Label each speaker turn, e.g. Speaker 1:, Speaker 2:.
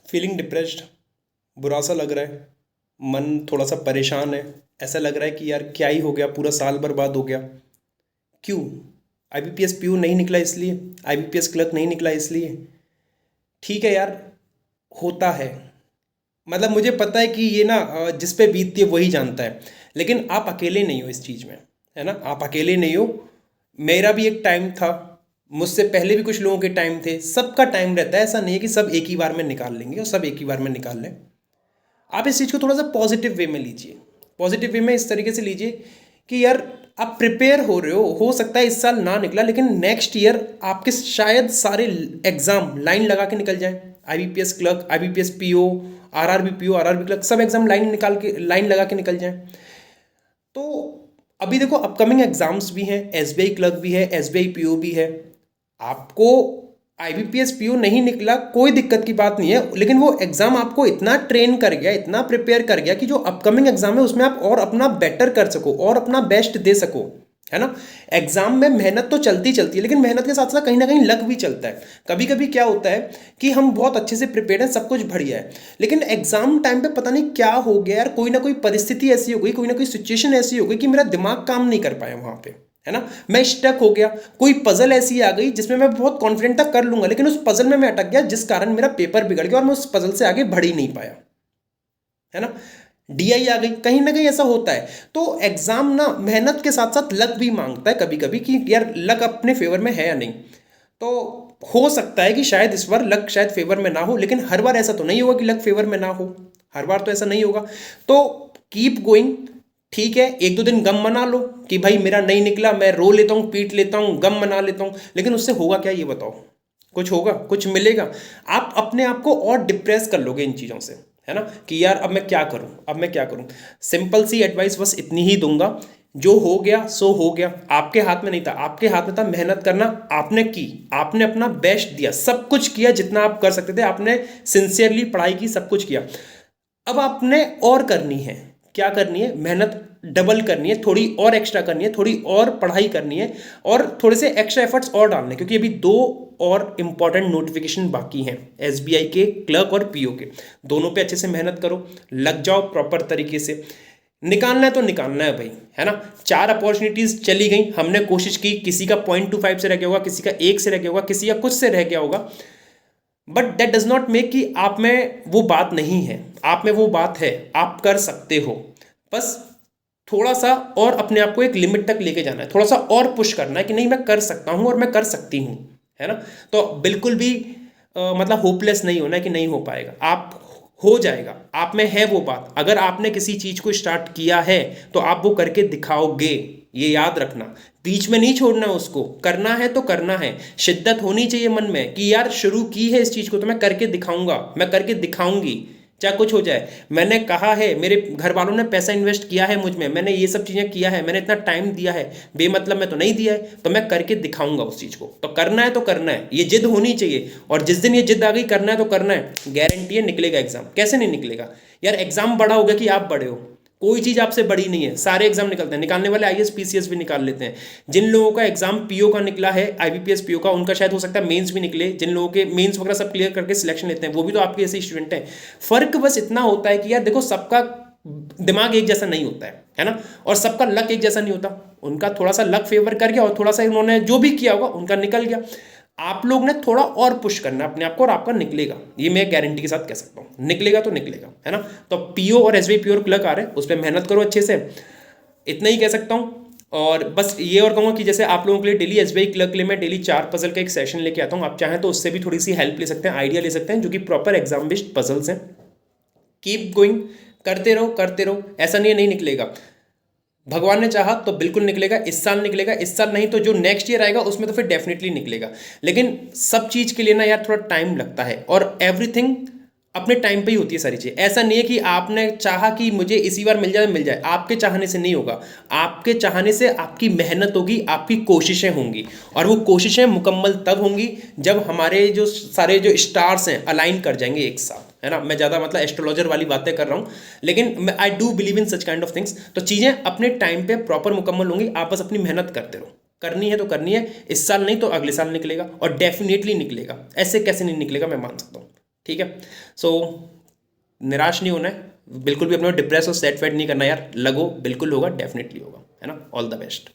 Speaker 1: Feeling depressed, बुरा सा लग रहा है, मन थोड़ा सा परेशान है। ऐसा लग रहा है कि यार क्या ही हो गया, पूरा साल बर्बाद हो गया। क्यों? आईबीपीएस पीओ नहीं निकला इसलिए, आईबीपीएस क्लर्क नहीं निकला इसलिए। ठीक है यार, होता है। मतलब मुझे पता है कि ये ना जिस पे बीतती है वही जानता है। लेकिन आप अकेले नहीं हो इस चीज़ में, है ना? आप अकेले नहीं हो। मेरा भी एक टाइम था, मुझसे पहले भी कुछ लोगों के टाइम थे। सबका टाइम रहता है, ऐसा नहीं है कि सब एक ही बार में निकाल लेंगे और सब एक ही बार में निकाल लें। आप इस चीज़ को थोड़ा सा पॉजिटिव वे में लीजिए। पॉजिटिव वे में इस तरीके से लीजिए कि यार आप प्रिपेयर हो सकता है इस साल ना निकला, लेकिन नेक्स्ट ईयर आपके शायद सारे एग्जाम लाइन लगा के निकल जाए। IBPS clerk, IBPS PO, RRB PO, RRB clerk, सब एग्जाम लाइन लगा के निकल जाए। तो अभी देखो अपकमिंग एग्जाम्स भी हैं, एसबीआई क्लर्क भी है, एसबीआई पीओ भी है। आपको आईबीपीएस पीओ नहीं निकला कोई दिक्कत की बात नहीं है, लेकिन वो एग्जाम आपको इतना ट्रेन कर गया, इतना प्रिपेयर कर गया कि जो अपकमिंग एग्जाम है उसमें आप और अपना बेटर कर सको और अपना बेस्ट दे सको, है ना? एग्जाम में मेहनत तो चलती चलती है, लेकिन मेहनत के साथ साथ कहीं ना कहीं लक भी चलता है। कभी कभी क्या होता है कि हम बहुत अच्छे से प्रिपेयर हैं, सब कुछ बढ़िया है, लेकिन एग्जाम टाइम पे पता नहीं क्या हो गया यार, कोई ना कोई परिस्थिति ऐसी हो गई, कोई ना कोई सिचुएशन ऐसी हो गई कि मेरा दिमाग काम नहीं कर पाया वहां पे, है ना? मैं स्टक हो गया। कोई पजल ऐसी आ गई जिसमें मैं बहुत कॉन्फिडेंट था कर लूंगा, लेकिन उस पजल में मैं अटक गया, जिस कारण मेरा पेपर बिगड़ गया और मैं उस पजल से आगे बढ़ ही नहीं पाया, है ना? डीआई आ गई, कहीं ना कहीं ऐसा होता है। तो एग्जाम ना मेहनत के साथ साथ लक भी मांगता है कभी कभी कि यार लक अपने फेवर में है या नहीं। तो हो सकता है कि शायद इस बार लक शायद फेवर में ना हो, लेकिन हर बार ऐसा तो नहीं होगा कि लक फेवर में ना हो। हर बार तो ऐसा नहीं होगा। तो कीप गोइंग। ठीक है, एक दो दिन गम मना लो कि भाई मेरा नहीं निकला, मैं रो लेता हूँ, पीट लेता हूँ, गम मना लेता हूँ, लेकिन उससे होगा क्या ये बताओ? कुछ होगा? कुछ मिलेगा? आप अपने आप को और डिप्रेस कर लोगे इन चीज़ों से, है ना? कि यार अब मैं क्या करूं, अब मैं क्या करूं। सिंपल सी एडवाइस बस इतनी ही दूंगा, जो हो गया सो हो गया। आपके हाथ में नहीं था, आपके हाथ में था मेहनत करना। आपने की, आपने अपना बेस्ट दिया, सब कुछ किया जितना आप कर सकते थे, आपने सिंसियरली पढ़ाई की, सब कुछ किया। अब आपने और करनी है। क्या करनी है? मेहनत डबल करनी है, थोड़ी और एक्स्ट्रा करनी है, थोड़ी और पढ़ाई करनी है, और थोड़े से एक्स्ट्रा एफर्ट्स और डालने, क्योंकि अभी दो और इंपॉर्टेंट नोटिफिकेशन बाकी हैं, एसबीआई के क्लर्क और पीओ के। दोनों पे अच्छे से मेहनत करो, लग जाओ प्रॉपर तरीके से। निकालना है तो निकालना है भाई, है ना? 4 अपॉर्चुनिटीज चली गई, हमने कोशिश की, किसी का 0.25 से रह गया होगा, किसी का 1 से रह गया होगा, किसी का कुछ से रह गया होगा, but that does not make कि आप में वो बात नहीं है। आप में वो बात है, आप कर सकते हो। बस थोड़ा सा और अपने आप को एक लिमिट तक लेके जाना है, थोड़ा सा और पुश करना है कि नहीं मैं कर सकता हूं और मैं कर सकती हूं, है ना? तो बिल्कुल भी मतलब होपलेस नहीं होना है कि नहीं हो पाएगा। आप हो जाएगा, आप में है वो बात। अगर आपने किसी चीज को स्टार्ट किया है तो आप वो करके दिखाओगे, ये याद रखना। बीच में नहीं छोड़ना उसको, करना है तो करना है। शिद्दत होनी चाहिए मन में कि यार शुरू की है इस चीज को तो मैं करके दिखाऊंगा, मैं करके दिखाऊंगी, चाहे कुछ हो जाए। मैंने कहा है, मेरे घर वालों ने पैसा इन्वेस्ट किया है मुझ में, मैंने ये सब चीज़ें किया है, मैंने इतना टाइम दिया है, बेमतलब में तो नहीं दिया है, तो मैं करके दिखाऊंगा उस चीज़ को। तो करना है तो करना है, ये जिद होनी चाहिए। और जिस दिन ये जिद आ गई करना है तो करना है, गारंटी है निकलेगा एग्जाम। कैसे नहीं निकलेगा यार? एग्जाम बड़ा हो गया कि आप बड़े हो, कोई चीज़ आपसे बड़ी नहीं है। सारे एग्जाम निकलते हैं, निकालने वाले आईएएस पीसीएस भी निकाल लेते हैं। जिन लोगों का एग्जाम पीओ का निकला है, आईबीपीएस पीओ का, उनका शायद हो सकता है मेंस भी निकले। जिन लोगों के मेंस वगैरह सब क्लियर करके सिलेक्शन लेते हैं, वो भी तो आपके ऐसे स्टूडेंट हैं। फर्क बस इतना होता है कि यार देखो, सबका दिमाग एक जैसा नहीं होता है ना? और सबका लक एक जैसा नहीं होता। उनका थोड़ा सा लक फेवर कर गया और थोड़ा सा उन्होंने जो भी किया होगा उनका निकल गया। आप लोग ने थोड़ा और पुश करना है अपने आप को, और आपका निकलेगा, ये मैं गारंटी के साथ कह सकता हूँ। निकलेगा तो निकलेगा, है ना? तो पीओ और एसबीआई पीओ और क्लर्क आ रहे हैं, उस पर मेहनत करो अच्छे से, इतना ही कह सकता हूँ। और बस ये और कहूँगा कि जैसे आप लोगों के लिए डेली एसबीआई क्लर्क के लिए मैं डेली 4 पजल का एक सेशन लेके आता हूँ। आप चाहें तो उससे भी थोड़ी सी हेल्प ले सकते हैं, आइडिया ले सकते हैं, जो कि प्रॉपर एग्जाम बेस्ड पजल्स हैं। कीप गोइंग, करते रहो करते रहो, ऐसा नहीं है नहीं निकलेगा। भगवान ने चाहा तो बिल्कुल निकलेगा, इस साल निकलेगा, इस साल नहीं तो जो नेक्स्ट ईयर आएगा उसमें तो फिर डेफिनेटली निकलेगा। लेकिन सब चीज़ के लिए ना यार थोड़ा टाइम लगता है, और एवरीथिंग अपने टाइम पे ही होती है सारी चीज़। ऐसा नहीं है कि आपने चाहा कि मुझे इसी बार मिल जाए, आपके चाहने से नहीं होगा। आपके चाहने से आपकी मेहनत होगी, आपकी कोशिशें होंगी, और वो कोशिशें मुकम्मल तब होंगी जब हमारे जो सारे जो स्टार्स हैं अलाइन कर जाएंगे एक साथ, है ना? मैं ज़्यादा मतलब एस्ट्रोलॉजर वाली बातें कर रहा हूँ, लेकिन I do believe in such kind of things. तो चीज़ें अपने टाइम पे प्रॉपर मुकम्मल होंगी, आप बस अपनी मेहनत करते रहो। करनी है तो करनी है, इस साल नहीं तो अगले साल निकलेगा, और डेफिनेटली निकलेगा। ऐसे कैसे नहीं निकलेगा, मैं मान सकता हूँ। ठीक है। सो निराश नहीं होना है, बिल्कुल भी अपने डिप्रेस और सेट वेट नहीं करना यार, लगो बिल्कुल होगा, डेफिनेटली होगा, है ना। All the best.